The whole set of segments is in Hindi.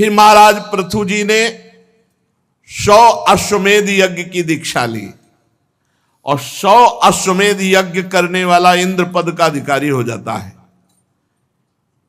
फिर महाराज पृथु जी ने 100 अश्वमेध यज्ञ की दीक्षा ली और 100 अश्वमेध यज्ञ करने वाला इंद्र पद का अधिकारी हो जाता है।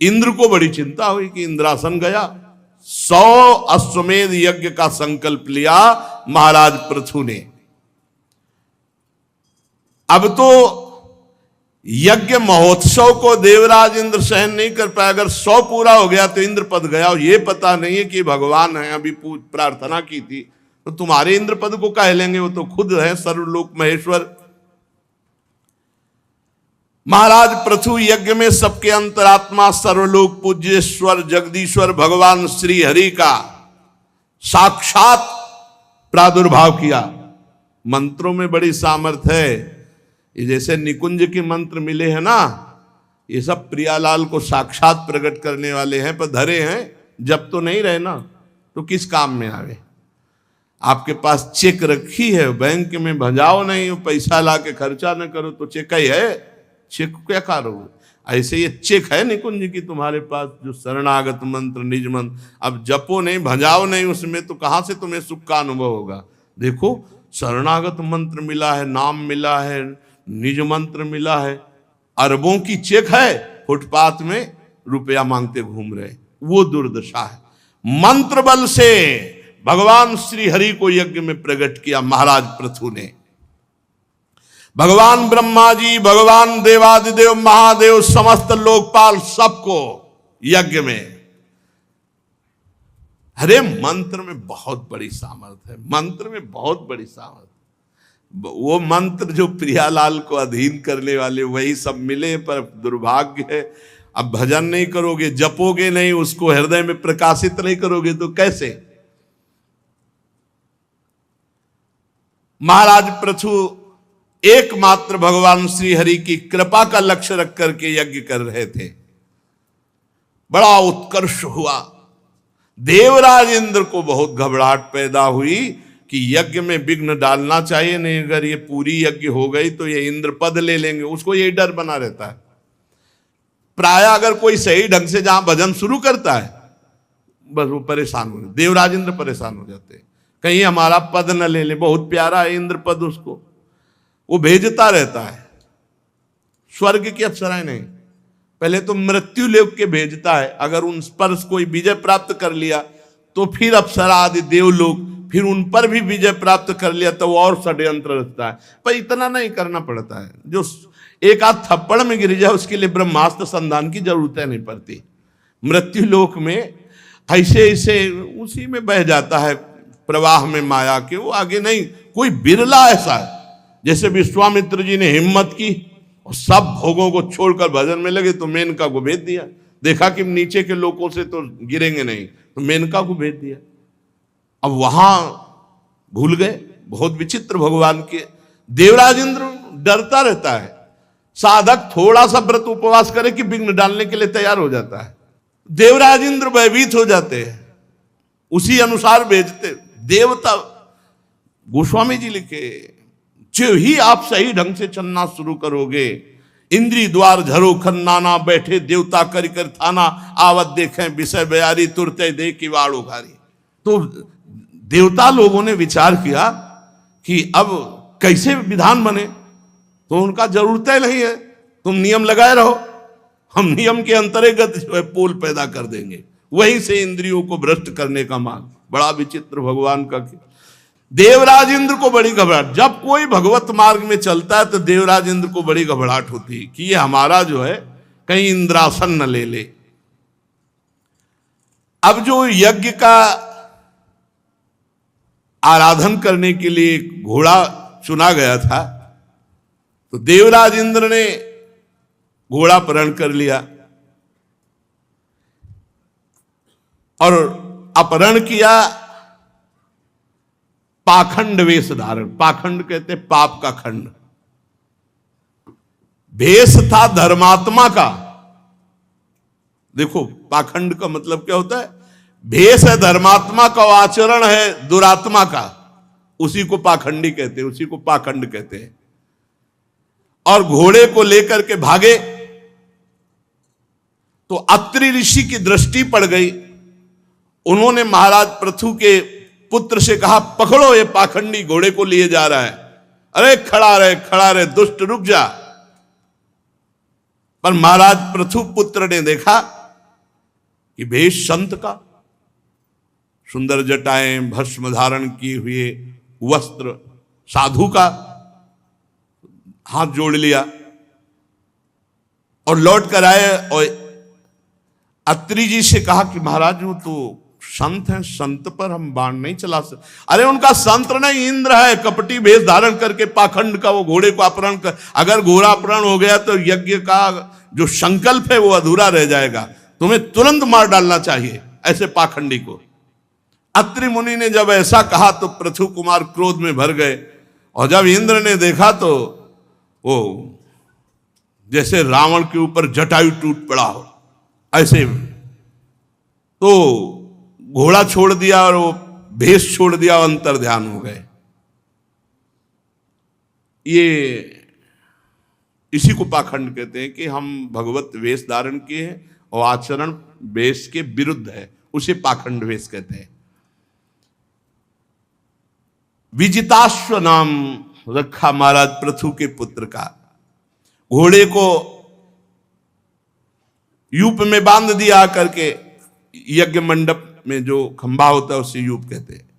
इंद्र को बड़ी चिंता हुई कि इंद्रासन गया। 100 अश्वमेध यज्ञ का संकल्प लिया महाराज पृथु ने। अब तो यज्ञ महोत्सव को देवराज इंद्र सहन नहीं कर पाया। अगर 100 पूरा हो गया तो इंद्र पद गया और ये पता नहीं है कि भगवान है, अभी प्रार्थना की थी तो तुम्हारे इंद्र पद को कह लेंगे, वो तो खुद है सर्वलोक महेश्वर। महाराज पृथु यज्ञ में सबके अंतरात्मा सर्वलोक पूज्येश्वर जगदीश्वर भगवान श्री हरि का साक्षात प्रादुर्भाव किया। मंत्रों में बड़ी सामर्थ्य है। ये जैसे निकुंज के मंत्र मिले हैं ना, ये सब प्रियालाल को साक्षात प्रकट करने वाले हैं, पर धरे हैं जब तो नहीं रहे ना, तो किस काम में आवे। आपके पास चेक रखी है, बैंक में भजाओ नहीं, पैसा ला के खर्चा न करो तो चेक ही है, चेक क्या करोगे। ऐसे ये चेक है निकुंज की तुम्हारे पास, जो शरणागत मंत्र निज मंत्र, अब जपो नहीं भजाओ नहीं उसमें, तो कहां से तुम्हें सुख का अनुभव होगा। देखो शरणागत मंत्र मिला है, नाम मिला है, निज मंत्र मिला है, अरबों की चेक है, फुटपाथ में रुपया मांगते घूम रहे, वो दुर्दशा है। मंत्र बल से भगवान श्री हरि को यज्ञ में प्रकट किया महाराज पृथु ने। भगवान ब्रह्मा जी, भगवान देवादिदेव महादेव, समस्त लोकपाल सबको यज्ञ में। अरे मंत्र में बहुत बड़ी सामर्थ्य है, मंत्र में बहुत बड़ी सामर्थ्य। वो मंत्र जो प्रियालाल को अधीन करने वाले वही सब मिले, पर दुर्भाग्य है अब भजन नहीं करोगे, जपोगे नहीं, उसको हृदय में प्रकाशित नहीं करोगे तो कैसे। महाराज पृथु एकमात्र भगवान श्री हरि की कृपा का लक्ष्य रख करके यज्ञ कर रहे थे। बड़ा उत्कर्ष हुआ। देवराज इंद्र को बहुत घबराहट पैदा हुई कि यज्ञ में विघ्न डालना चाहिए, नहीं अगर ये पूरी यज्ञ हो गई तो ये इंद्र पद ले लेंगे, उसको यही डर बना रहता है। प्राय अगर कोई सही ढंग से जहां भजन शुरू करता है बस वो परेशान हो, देवराज इंद्र परेशान हो जाते हैं, कहीं हमारा पद न ले ले। बहुत प्यारा है इंद्र पद, उसको वो भेजता रहता है। स्वर्ग की अप्सराएं नहीं, पहले तो मृत्यु लोक के भेजता है, अगर उन पर कोई विजय प्राप्त कर लिया तो फिर अप्सरा आदि देवलोक, फिर उन पर भी विजय प्राप्त कर लिया तो और षड्यंत्र रचता है। पर इतना नहीं करना पड़ता है, जो एक आध थप्पड़ में गिर जाए उसके लिए ब्रह्मास्त्र संधान की जरूरत नहीं पड़ती। मृत्यु लोक में ऐसे ऐसे उसी में बह जाता है प्रवाह में माया के, वो आगे नहीं। कोई बिरला ऐसा है, जैसे विश्वामित्र जी ने हिम्मत की और सब भोगों को छोड़कर भजन में लगे तो मेनका को भेज दिया। देखा कि नीचे के लोगों से तो गिरेंगे नहीं, तो मेनका को भेज दिया। अब वहां भूल गए, बहुत विचित्र भगवान के। देवराज इंद्र डरता रहता है, साधक थोड़ा सा व्रत उपवास करे कि विघ्न डालने के लिए तैयार हो जाता है। देवराज इंद्र भयभीत हो जाते हैं, उसी अनुसार भेजते। देवता गोस्वामी जी लिखे, जो ही आप सही ढंग से चलना शुरू करोगे, इंद्री द्वार झरो खन्नाना, बैठे देवता करी कर थाना, आवत देखें विषय बयारी, तुरते दे की वाड़ उघारी। तो देवता लोगों ने विचार किया कि अब कैसे विधान बने, तो उनका जरूरत नहीं है, तुम नियम लगाए रहो, हम नियम के अंतर्गत जो है पोल पैदा कर देंगे। वहीं से इंद्रियों को भ्रष्ट करने का मार्ग। बड़ा विचित्र भगवान का। देवराज इंद्र को बड़ी घबराहट, जब कोई भगवत मार्ग में चलता है तो देवराज इंद्र को बड़ी घबराहट होती है कि ये हमारा जो है कहीं इंद्रासन न ले ले। अब जो यज्ञ का आराधन करने के लिए घोड़ा चुना गया था, तो देवराज इंद्र ने घोड़ा अपहरण कर लिया और अपहरण किया पाखंड वेश धारण। पाखंड कहते पाप का खंड। भेष था धर्मात्मा का। देखो पाखंड का मतलब क्या होता है, भेष है धर्मात्मा का, आचरण है दुरात्मा का, उसी को पाखंडी कहते हैं, उसी को पाखंड कहते हैं। और घोड़े को लेकर के भागे तो अत्रि ऋषि की दृष्टि पड़ गई उन्होंने महाराज पृथु के पुत्र से कहा, पकड़ो ये पाखंडी घोड़े को लिए जा रहा है। अरे खड़ा रहे दुष्ट, रुक जा। पर महाराज पृथु पुत्र ने देखा कि भेष संत का, सुंदर जटाएं, भस्म धारण किए हुए वस्त्र साधु का, हाथ जोड़ लिया और लौट कर आए और अत्रि जी से कहा कि महाराज वो तो संत हैं, संत पर हम बाण नहीं चला सकते। अरे उनका संत नहीं, इंद्र है, कपटी भेष धारण करके पाखंड का वो घोड़े को अपहरण कर, अगर घोड़ा अपहरण हो गया तो यज्ञ का जो संकल्प है वो अधूरा रह जाएगा, तुम्हें तुरंत मार डालना चाहिए ऐसे पाखंडी को। अत्रि मुनि ने जब ऐसा कहा तो पृथु कुमार क्रोध में भर गए, और जब इंद्र ने देखा तो वो जैसे रावण के ऊपर जटायु टूट पड़ा हो ऐसे, तो घोड़ा छोड़ दिया और वो भेष छोड़ दिया और अंतर ध्यान हो गए। ये इसी को पाखंड कहते हैं कि हम भगवत वेश धारण किए हैं और आचरण वेश के विरुद्ध है, उसे पाखंड वेश कहते हैं। विजिताश्व नाम रखा महाराज पृथु के पुत्र का। घोड़े को यूप में बांध दिया करके, यज्ञ मंडप में जो खंभा होता है उसे यूप कहते हैं।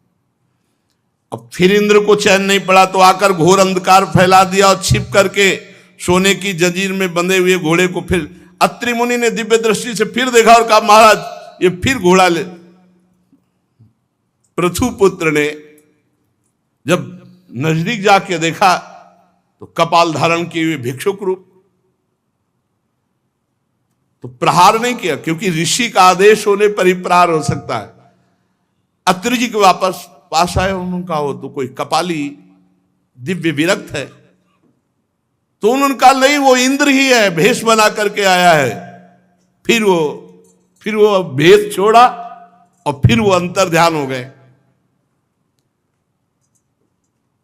अब फिर इंद्र को चैन नहीं पड़ा तो आकर घोर अंधकार फैला दिया और छिप करके सोने की जंजीर में बंधे हुए घोड़े को फिर अत्रि मुनि ने दिव्य दृष्टि से फिर देखा और कहा, महाराज ये फिर घोड़ा ले। पृथु पुत्र ने जब नजदीक जाके देखा तो कपाल धारण किए हुए भिक्षुक रूप, तो प्रहार नहीं किया, क्योंकि ऋषि का आदेश होने पर ही प्रहार हो सकता है। अत्रि जी के वापस पास आए, उन्होंने कहा वो तो कोई कपाली दिव्य विरक्त है। तो उन्होंने कहा नहीं, वो इंद्र ही है, भेष बना करके आया है। फिर वो भेष छोड़ा और फिर वो अंतर ध्यान हो गए।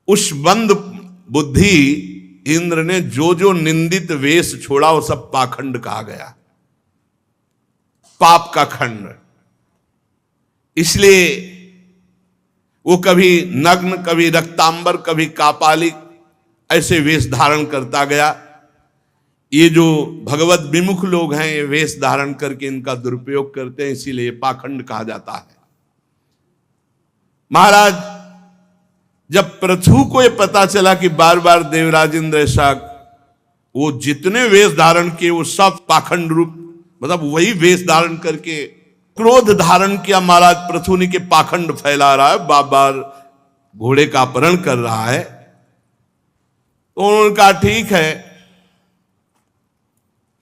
उस बंद बुद्धि इंद्र ने जो जो निंदित वेश छोड़ा वो सब पाखंड कहा गया, पाप का खंड। इसलिए वो कभी नग्न, कभी रक्तांबर, कभी कापालिक ऐसे वेश धारण करता गया। ये जो भगवत विमुख लोग हैं ये वेश धारण करके इनका दुरुपयोग करते हैं, इसीलिए पाखंड कहा जाता है। महाराज जब पृथु को ये पता चला कि बार बार देवराज इंद्र ऐसा, वो जितने वेश धारण किए वो सब पाखंड रूप, मतलब वही वेश धारण करके क्रोध धारण किया महाराज पृथु ने के पाखंड फैला रहा है, बार बार घोड़े का अपहरण कर रहा है। तो उन्होंने कहा ठीक है,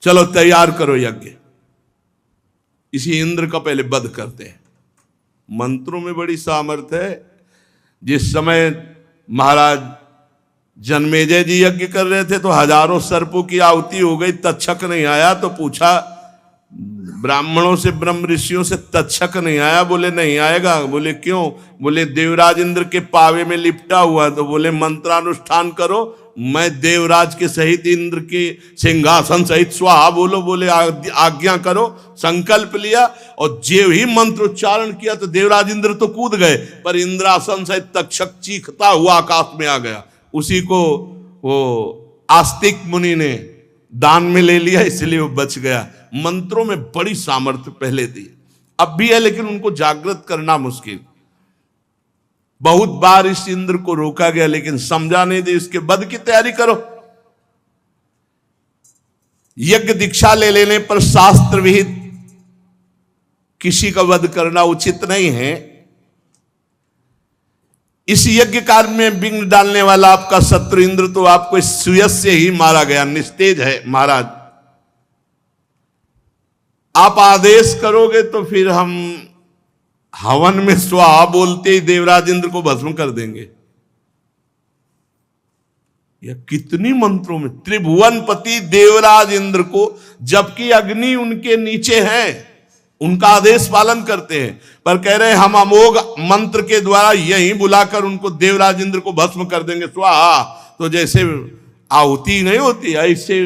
चलो तैयार करो यज्ञ, इसी इंद्र का पहले वध करते हैं। मंत्रों में बड़ी सामर्थ्य है। जिस समय महाराज जन्मेजय जी यज्ञ कर रहे थे तो हजारों सर्पों की आहुति हो गई, तक्षक नहीं आया। तो पूछा ब्राह्मणों से, ब्रह्म ऋषियों से, तक्षक नहीं आया? बोले नहीं आएगा। बोले क्यों? बोले देवराज इंद्र के पावे में लिपटा हुआ। तो बोले मंत्रानुष्ठान करो, मैं देवराज के सहित इंद्र के सिंहासन सहित स्वाहा बोलो। बोले आज्ञा करो। संकल्प लिया और जे ही मंत्रोच्चारण किया तो देवराज इंद्र तो कूद गए, पर इंद्रासन सहित तक्षक चीखता हुआ आकाश में आ गया। उसी को वो आस्तिक मुनि ने दान में ले लिया, इसलिए वो बच गया। मंत्रों में बड़ी सामर्थ्य पहले थी, अब भी है, लेकिन उनको जागृत करना मुश्किल। बहुत बार इस इंद्र को रोका गया लेकिन समझा नहीं दे, इसके वध की तैयारी करो। यज्ञ दीक्षा ले लेने पर शास्त्र विहित किसी का वध करना उचित नहीं है। इस यज्ञ कार्य में विघ्न डालने वाला आपका शत्रु इंद्र तो आपको इस सुयस से ही मारा गया, निस्तेज है। महाराज आप आदेश करोगे तो फिर हम हवन में स्वाहा बोलते ही देवराज इंद्र को भस्म कर देंगे। यह कितनी मंत्रों में त्रिभुवनपति देवराज इंद्र को, जबकि अग्नि उनके नीचे है, उनका आदेश पालन करते हैं, पर कह रहे हैं हम अमोघ मंत्र के द्वारा यही बुलाकर उनको देवराज इंद्र को भस्म कर देंगे स्वाहा। तो जैसे आहुति नहीं होती ऐसे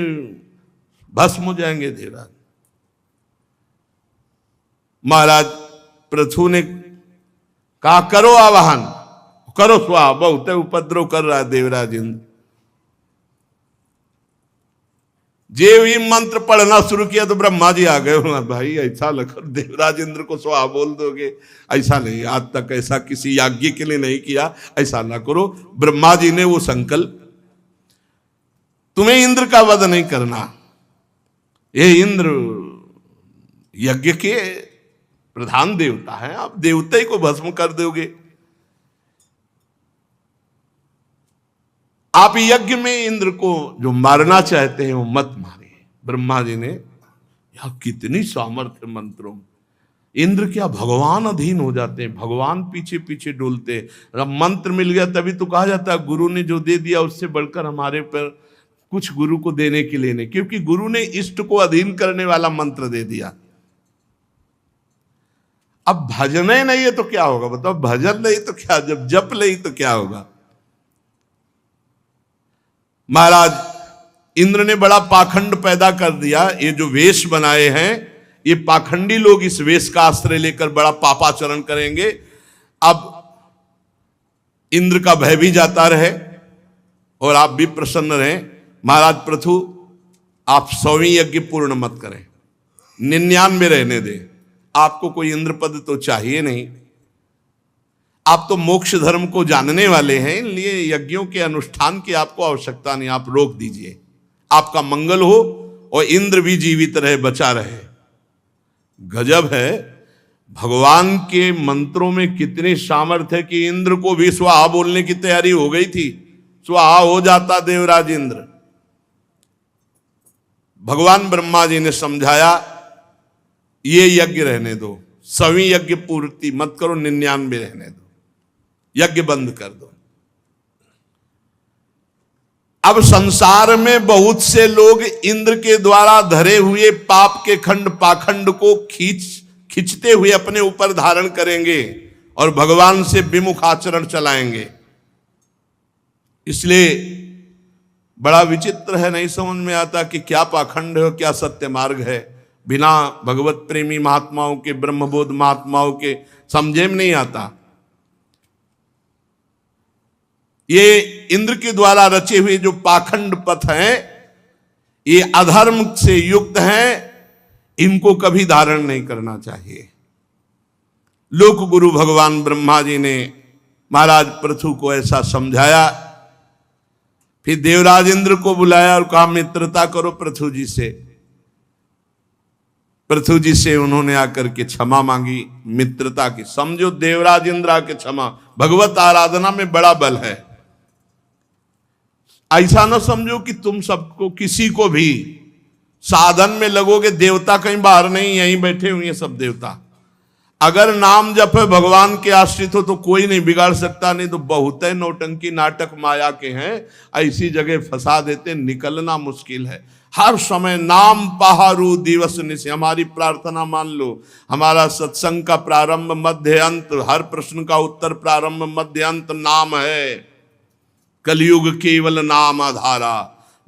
भस्म हो जाएंगे देवराज। महाराज पृथु ने कहा करो आवाहन, करो स्वाहा, बहुत उपद्रव कर रहा है देवराज इंद्र। जे भी मंत्र पढ़ना शुरू किया तो ब्रह्मा जी आ गए। भाई ऐसा लगा देवराज इंद्र को स्वाहा बोल दोगे, ऐसा नहीं, आज तक ऐसा किसी याज्ञ के लिए नहीं किया, ऐसा ना करो। ब्रह्मा जी ने वो संकल्प, तुम्हें इंद्र का वध नहीं करना, ये इंद्र यज्ञ के प्रधान देवता है, आप देवता ही को भस्म कर दोगे। आप यज्ञ में इंद्र को जो मारना चाहते हैं वो मत मारिए। ब्रह्मा जी ने, यह कितनी सामर्थ्य मंत्रों में, इंद्र क्या भगवान अधीन हो जाते हैं, भगवान पीछे पीछे डोलते हैं। अब मंत्र मिल गया तभी तो कहा जाता है गुरु ने जो दे दिया उससे बढ़कर हमारे पर कुछ गुरु को देने के लिए नहीं, क्योंकि गुरु ने इष्ट को अधीन करने वाला मंत्र दे दिया। अब भजन ही नहीं है तो क्या होगा बताओ, भजन नहीं तो क्या, जब जप नहीं तो क्या होगा। महाराज इंद्र ने बड़ा पाखंड पैदा कर दिया। ये जो वेश बनाए हैं ये पाखंडी लोग इस वेश का आश्रय लेकर बड़ा पापाचरण करेंगे। अब इंद्र का भय भी जाता रहे और आप भी प्रसन्न रहें। महाराज पृथु आप 100वीं यज्ञ पूर्ण मत करें, 99 रहने दें, आपको कोई इंद्र पद तो चाहिए नहीं, आप तो मोक्ष धर्म को जानने वाले हैं, इसलिए यज्ञों के अनुष्ठान की आपको आवश्यकता नहीं, आप रोक दीजिए, आपका मंगल हो और इंद्र भी जीवित रहे, बचा रहे। गजब है, भगवान के मंत्रों में कितनी सामर्थ्य है कि इंद्र को भी स्वाहा बोलने की तैयारी हो गई थी, स्वाहा हो जाता देवराज इंद्र। भगवान ब्रह्मा जी ने समझाया ये यज्ञ रहने दो, 100वीं यज्ञ पूर्ति मत करो, 99 रहने दो, यज्ञ बंद कर दो। अब संसार में बहुत से लोग इंद्र के द्वारा धरे हुए पाप के खंड पाखंड को खींचते हुए अपने ऊपर धारण करेंगे और भगवान से विमुख आचरण चलाएंगे। इसलिए बड़ा विचित्र है, नहीं समझ में आता कि क्या पाखंड है, क्या सत्य मार्ग है। बिना भगवत प्रेमी महात्माओं के, ब्रह्मबोध महात्माओं के समझे में नहीं आता। ये इंद्र के द्वारा रचे हुए जो पाखंड पथ हैं, ये अधर्म से युक्त हैं, इनको कभी धारण नहीं करना चाहिए। लोक गुरु भगवान ब्रह्मा जी ने महाराज पृथु को ऐसा समझाया। फिर देवराज इंद्र को बुलाया और कहा मित्रता करो पृथु जी से। पृथु जी से उन्होंने आकर के क्षमा मांगी, मित्रता की। समझो देवराज इंद्र आके क्षमा, भगवत आराधना में बड़ा बल है। ऐसा ना समझो कि तुम सबको, किसी को भी साधन में लगोगे, देवता कहीं बाहर नहीं, यहीं बैठे हुए हैं सब देवता। अगर नाम जप है, भगवान के आश्रित हो तो कोई नहीं बिगाड़ सकता, नहीं तो बहुत है नौटंकी नाटक माया के हैं, ऐसी जगह फंसा देते, निकलना मुश्किल है। हर समय नाम पहारू दिवस निशि, हमारी प्रार्थना मान लो, हमारा सत्संग का प्रारंभ मध्य अंत, हर प्रश्न का उत्तर प्रारंभ मध्य अंत नाम है। कलयुग केवल नाम आधारा।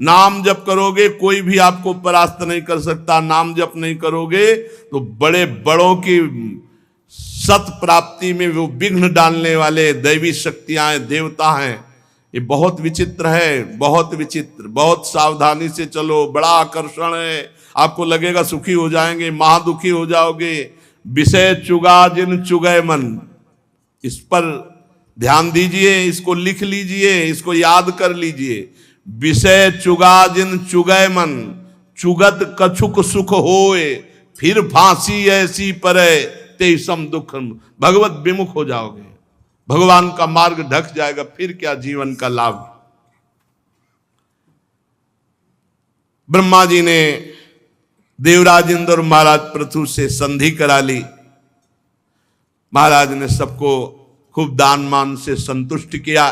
नाम जप करोगे कोई भी आपको परास्त नहीं कर सकता। नाम जप नहीं करोगे तो बड़े बड़ों की सत प्राप्ति में वो विघ्न डालने वाले दैवी शक्तियां, देवता हैं। ये बहुत विचित्र है, बहुत विचित्र, बहुत सावधानी से चलो। बड़ा आकर्षण है, आपको लगेगा सुखी हो जाएंगे, महादुखी हो जाओगे। विषय चुगा जिन चुगय मन, इस पर ध्यान दीजिए, इसको लिख लीजिए, इसको याद कर लीजिए। विषय चुगा जिन चुगय मन, चुगत कछुक सुख होए, फिर फांसी ऐसी परे तेसम दुख। भगवत विमुख हो जाओगे, भगवान का मार्ग ढक जाएगा, फिर क्या जीवन का लाभ। ब्रह्मा जी ने देवराज इंद्र और महाराज पृथु से संधि करा ली। महाराज ने सबको खूब दान मान से संतुष्ट किया।